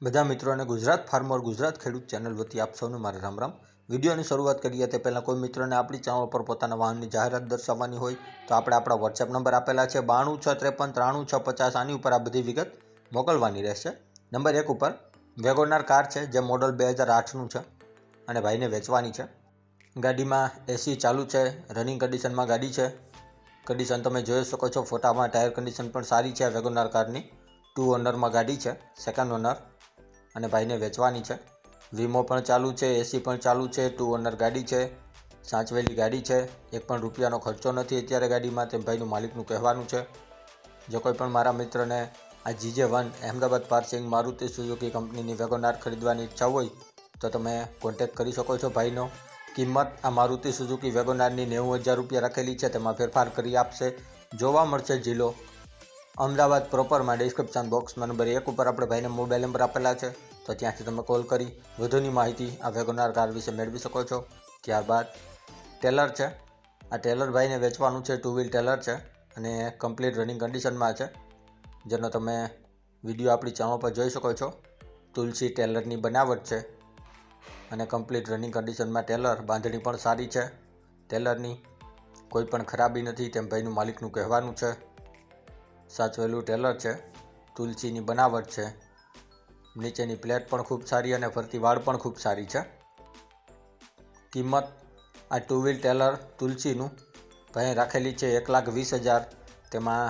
બધા મિત્રોને ગુજરાત ફાર્મર ગુજરાત ખેડૂત ચેનલ વતી આપ સૌને મારા રામ રામ। વિડીયોની શરૂઆત કરીએ તે પહેલાં કોઈ મિત્રોને આપણી ચેનલ પર પોતાના વાહનની જાહેરાત દર્શાવવાની હોય તો આપણે આપણા વોટ્સએપ નંબર આપેલા છે 9263539650। આની ઉપર આ બધી વિગત મોકલવાની રહેશે। નંબર 1 ઉપર વેગોનાર કાર છે જે મોડલ 2008નું છે અને ભાઈને વેચવાની છે। ગાડીમાં એસી ચાલુ છે, રનિંગ કન્ડિશનમાં ગાડી છે। કન્ડિશન તમે જોઈ શકો છો ફોટામાં। ટાયર કન્ડિશન પણ સારી છે વેગોનાર કારની। 2 ઓનરમાં ગાડી છે, સેકન્ડ ઓનર, અને ભાઈને વેચવાની છે। વીમો પણ ચાલુ છે, એસી પણ ચાલુ છે, 2 ઓનર ગાડી છે, સાચવેલી ગાડી છે। એક પણ રૂપિયાનો ખર્ચો નથી અત્યારે ગાડીમાં, તેમ ભાઈનું માલિકનું કહેવાનું છે। જો કોઈ પણ મારા મિત્રને આ GJ1 Ahmedabad passing Maruti Suzuki કંપનીની વેગોનાર ખરીદવાની ઈચ્છા હોય તો તમે કોન્ટેક્ટ કરી શકો છો ભાઈનો। કિંમત આ મારુતિ સુઝુકી વેગોનારની 90,000 રૂપિયા રાખેલી છે, તેમાં ફેરફાર કરી આપશે। જોવા મળશે જિલ્લો અમદાવાદ પ્રોપરમાં। ડિસ્ક્રિપ્શન બોક્સમાં નંબર 1 ઉપર આપણે ભાઈને મોબાઈલ નંબર આપેલા છે, તો ત્યાંથી તમે કોલ કરી વધુની માહિતી આ વેગોનાર કાર વિશે મેળવી શકો છો। ત્યારબાદ ટેલર છે, આ ટેલર ભાઈને વેચવાનું છે। 2 વ્હીલ ટેલર છે અને કમ્પ્લીટ રનિંગ કન્ડિશનમાં છે, જેનો તમે વિડીયો આપણી ચેનલ પર જોઈ શકો છો। તુલસી ટેલરની બનાવટ છે અને કમ્પ્લીટ રનિંગ કન્ડિશનમાં ટેલર। બાંધણી પણ સારી છે ટેલરની, કોઈ પણ ખરાબી નથી, તેમ ભાઈનું માલિકનું કહેવાનું છે। સાચવેલું ટેલર છે, તુલસીની બનાવટ છે, નીચેની પ્લેટ પણ ખૂબ સારી અને ફરતી વાળ પણ ખૂબ સારી છે। કિંમત આ 2 વ્હીલ ટેલર તુલસીનું ભાઈ રાખેલી છે 1,20,000, તેમાં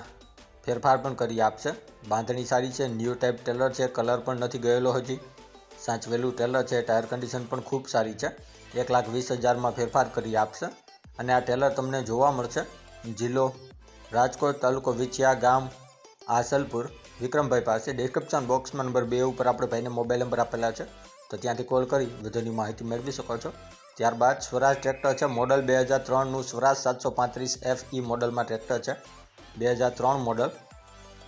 ફેરફાર પણ કરી આપશે। બાંધણી સારી છે, ન્યૂ ટાઈપ ટેલર છે, કલર પણ નથી ગયેલો હજી, સાચવેલું ટેલર છે, ટાયર કન્ડિશન પણ ખૂબ સારી છે। 1,20,000માં ફેરફાર કરી આપશે। અને આ ટેલર તમને જોવા મળશે જિલ્લો રાજકોટ, તાલુકો વિછિયા, ગામ આસલપુર, વિક્રમભાઈ પાસે। ડિસ્ક્રિપ્શન બોક્સમાં નંબર 2 ઉપર આપણે ભાઈને મોબાઈલ નંબર આપેલા છે, તો ત્યાંથી કોલ કરી વધુની માહિતી મેળવી શકો છો। ત્યારબાદ સ્વરાજ ટ્રેક્ટર છે, મોડલ 2003નું સ્વરાજ 735 FE મોડલમાં ટ્રેક્ટર છે, 2003 model,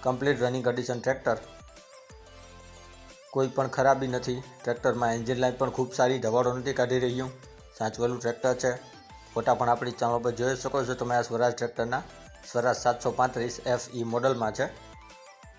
complete running condition tractor, કોઈ પણ ખરાબી નથી ટ્રેક્ટરમાં। એન્જિન લાઇન પણ ખૂબ સારી, ધવાડો નથી કાઢી રહ્યું, સાચવેલું ટ્રેક્ટર છે। ફોટા પણ આપણી ચેનલ પર જોઈ શકો છો તમે આ સ્વરાજ ટ્રેક્ટરના। સ્વરાજ 735 FE મોડલમાં છે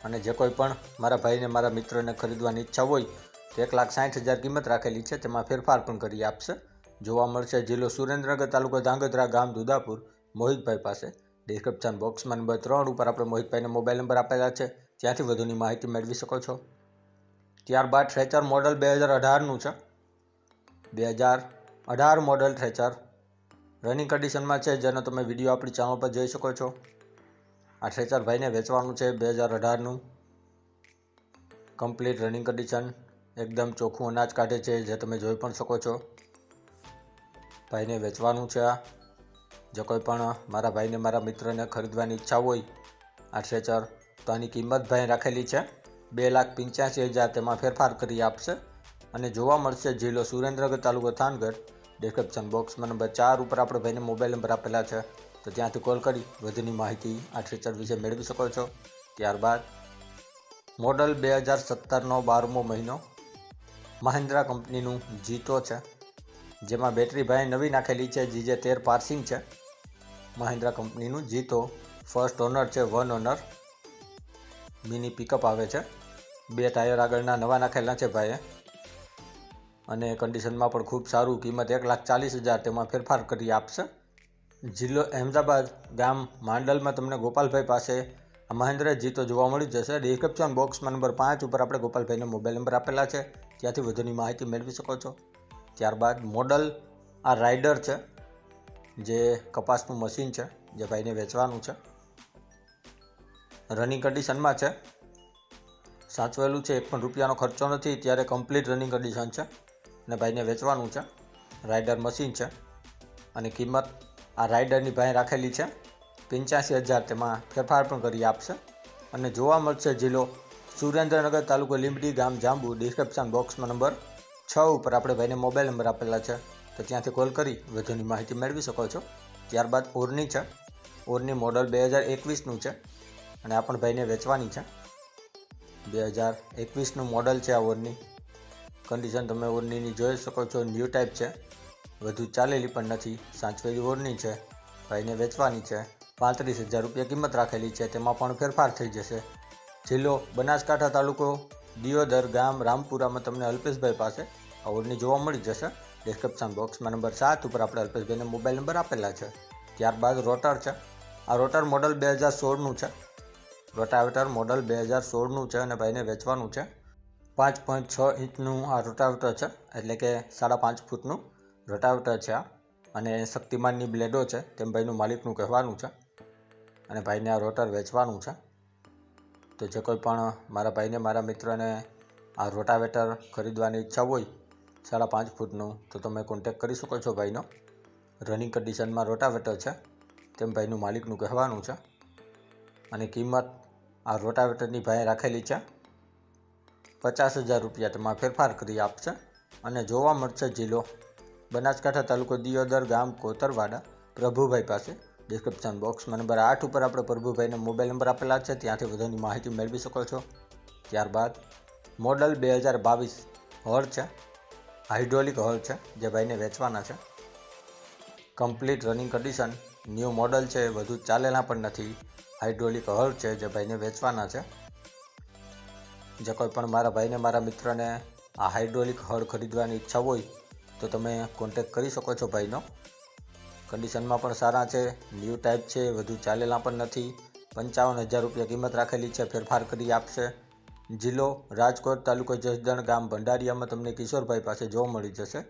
અને જે કોઈ પણ મારા ભાઈને મારા મિત્રને ખરીદવાની ઈચ્છા હોય તો 1,60,000 કિંમત રાખેલી છે, તેમાં ફેરફાર પણ કરી આપશે। જોવા મળશે જિલ્લો સુરેન્દ્રનગર, તાલુકો ધાંગધ્રા, ગામ દુદાપુર, મોહિતભાઈ પાસે। ડિસ્ક્રિપ્શન બોક્સમાં નંબર 3 ઉપર આપણે મોહિતભાઈને મોબાઈલ નંબર આપેલા છે, ત્યાંથી વધુની માહિતી મેળવી શકો છો। ત્યારબાદ થ્રેચર મોડલ 2018નું છે, 2018 મોડલ થ્રેચર રનિંગ કન્ડિશનમાં છે, જેનો તમે વિડીયો આપણી ચેનલ પર જોઈ શકો છો। આ થ્રેચર ભાઈને વેચવાનું છે 2018નું, કમ્પ્લીટ રનિંગ કન્ડિશન, એકદમ ચોખ્ખું અનાજ કાઢે છે, જે તમે જોઈ પણ શકો છો। ભાઈને વેચવાનું છે આ। જો કોઈ પણ મારા ભાઈને મારા મિત્રને ખરીદવાની ઈચ્છા હોય આ થ્રેચર, તો આની કિંમત ભાઈ રાખેલી છે 2,85,000, તેમાં ફેરફાર કરી આપશે। અને જોવા મળશે જિલ્લો સુરેન્દ્રનગર, તાલુકો થાનગઢ। ડિસ્ક્રિપ્શન બોક્સમાં નંબર 4 ઉપર આપણે ભાઈને મોબાઈલ નંબર આપેલા છે, તો ત્યાંથી કોલ કરી વધુની માહિતી આ થ્રેચર વિશે મેળવી શકો છો। ત્યારબાદ મોડલ 2017નો 12મો મહિનો, મહિન્દ્રા કંપનીનું જીતો છે, જેમાં બેટરી ભાઈ નવી નાખેલી છે, GJ13 પાર્સિંગ છે, મહિન્દ્રા કંપનીનું જીતો, ફર્સ્ટ ઓનર છે, 1 ઓનર, મિની પિકઅપ આવે છે। 2 ટાયર આગળના નવા નાખેલા છે ભાઈએ અને કન્ડિશનમાં પણ ખૂબ સારું। કિંમત 1,40,000, તેમાં ફેરફાર કરી આપશે। જિલ્લો અહેમદાબાદ, ગામ માંડલમાં તમને ગોપાલભાઈ પાસે આ મહિન્દ્રા જીતો જોવા મળી જશે। ડિસ્ક્રિપ્શન બોક્સમાં નંબર 5 ઉપર આપણે ગોપાલભાઈને મોબાઈલ નંબર આપેલા છે, ત્યાંથી વધુની માહિતી મેળવી શકો છો। ત્યારબાદ મોડલ આ રાઇડર છે, જે કપાસનું મશીન છે, જે ભાઈને વેચવાનું છે, રનિંગ કન્ડિશનમાં છે, સાચવેલું છે, એક પણ રૂપિયાનો ખર્ચો નથી, ત્યારે કમ્પ્લીટ રનિંગ કન્ડિશન છે અને ભાઈને વેચવાનું છે। રાઇડર મશીન છે અને કિંમત આ રાઇડરની ભાઈ રાખેલી છે 85,000, તેમાં ફેરફાર પણ કરી આપશે। અને જોવા મળશે જિલ્લો સુરેન્દ્રનગર, તાલુકો લીંબડી, ગામ જાંબુ। ડિસ્ક્રિપ્શન બોક્સમાં નંબર 6 ઉપર આપણે ભાઈને મોબાઈલ નંબર આપેલા છે, તો ત્યાંથી કોલ કરી વધુની માહિતી મેળવી શકો છો। ત્યારબાદ ઓરની છે, ઓરની મોડલ 2021નું છે અને આ પણ ભાઈને વેચવાની છે। 2021નું મોડલ છે આ ઓરની, કન્ડિશન તમે ઓરનીની જોઈ શકો છો, ન્યૂ ટાઈપ છે, વધુ ચાલેલી પણ નથી, સાચવેલી ઓરની છે, ભાઈને વેચવાની છે। 35,000 રૂપિયા કિંમત રાખેલી છે, તેમાં પણ ફેરફાર થઈ જશે। જિલ્લો બનાસકાંઠા, તાલુકો દિયોદર ગામ રામપુરામાં તમને અલ્પેશભાઈ પાસે આ ઓળણી જોવા મળી જશે. ડિસ્ક્રિપ્શન બોક્સમાં નંબર 7 ઉપર આપણે અલ્પેશભાઈને મોબાઈલ નંબર આપેલા છે. ત્યારબાદ રોટર છે. આ રોટર મોડલ 2016નું છે. રોટાવેટર મોડલ 2016નું છે અને ભાઈને વેચવાનું છે. 5.6 ઇંચનું આ રોટાવેટર છે, એટલે કે 5.5 ફૂટનું રોટાવેટર છે આ, અને શક્તિમાનની બ્લેડો છે તેમ ભાઈનું માલિકનું કહેવાનું છે, અને ભાઈને આ રોટર વેચવાનું છે. તો જે કોઈ પણ મારા ભાઈને, મારા મિત્રને આ રોટાવેટર ખરીદવાની ઈચ્છા હોય 5.5 ફૂટનું, તો તમે કોન્ટેક્ટ કરી શકો છો ભાઈનો. રનિંગ કન્ડિશનમાં રોટાવેટર છે તેમ ભાઈનું માલિકનું કહેવાનું છે, અને કિંમત આ રોટાવેટરની ભાઈએ રાખેલી છે 50,000 રૂપિયા. તેમાં ફેરફાર કરી આપશે. અને જોવા મળશે જિલ્લો બનાસકાંઠા, તાલુકો દિયોદર, ગામ કોતરવાડા, પ્રભુભાઈ પાસે. ડિસ્ક્રિપ્શન બોક્સમાં નંબર 8 ઉપર આપણે પ્રભુભાઈને મોબાઈલ નંબર આપેલા છે, ત્યાંથી વધુની માહિતી મેળવી શકો છો. ત્યારબાદ મોડલ 2022 હળ છે, હાઇડ્રોલિક હળ છે, જે ભાઈને વેચવાના છે. Complete running condition, new model છે, વધુ ચાલેલા પણ નથી. હાઇડ્રોલિક હળ છે, જે ભાઈને વેચવાના છે. જે કોઈ પણ મારા ભાઈને, મારા મિત્રને આ હાઇડ્રોલિક હળ ખરીદવાની ઈચ્છા હોય તો તમે કોન્ટેક્ટ કરી શકો છો ભાઈનો. કન્ડિશનમાં પણ સારા છે, ન્યૂ ટાઈપ છે, વધુ ચાલેલા પણ નથી. 55,000 રૂપિયા કિંમત રાખેલી છે, ફેરફાર કરી આપશે. જિલ્લો રાજકોટ, તાલુકો જસદણ, ગામ ભંડારીયામાં તમને કિશોરભાઈ પાસે જોવા મળી જશે.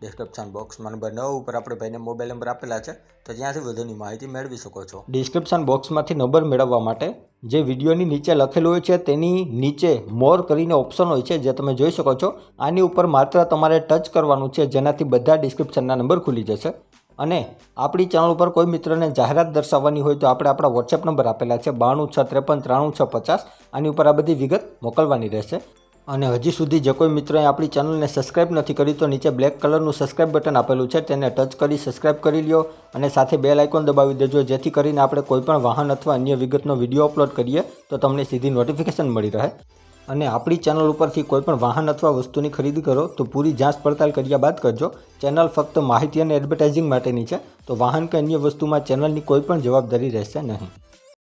ડિસ્ક્રિપ્શન બોક્સમાં નંબર 9 ઉપર આપણે ભાઈને મોબાઈલ નંબર આપેલા છે, તો ત્યાંથી વધુની માહિતી મેળવી શકો છો. ડિસ્ક્રિપ્શન બોક્સમાંથી નંબર મેળવવા માટે જે વિડીયોની નીચે લખેલું હોય છે તેની નીચે મોર કરીને ઓપ્શન હોય છે, જે તમે જોઈ શકો છો. આની ઉપર માત્ર તમારે ટચ કરવાનું છે, જેનાથી બધા ડિસ્ક્રિપ્શનના નંબર ખુલી જશે. અને આપણી ચેનલ ઉપર કોઈ મિત્રને જાહેરાત દર્શાવવાની હોય તો આપણે આપણા વોટ્સએપ નંબર આપેલા છે 9263539650. આની ઉપર આ બધી વિગત મોકલવાની રહેશે. અને હજી સુધી જે કોઈ મિત્રોએ આપણી ચેનલને સબસ્ક્રાઇબ નથી કરી તો નીચે બ્લેક કલરનું સબસ્ક્રાઇબ બટન આપેલું છે, તેને ટચ કરી સબસ્ક્રાઇબ કરી લ્યો, અને સાથે બેલ આઇકોન દબાવી દેજો, જેથી કરીને આપણે કોઈપણ વાહન અથવા અન્ય વિગતનો વિડીયો અપલોડ કરીએ તો તમને સીધી નોટિફિકેશન મળી રહે. અને આપણી ચેનલ ઉપરથી કોઈપણ વાહન અથવા વસ્તુની ખરીદી કરો તો પૂરી જાંચ પડતાલ કર્યા બાદ કરજો. ચેનલ ફક્ત માહિતી અને એડવર્ટાઇઝિંગ માટેની છે, તો વાહન કે અન્ય વસ્તુમાં ચેનલની કોઈ પણ જવાબદારી રહેશે નહીં.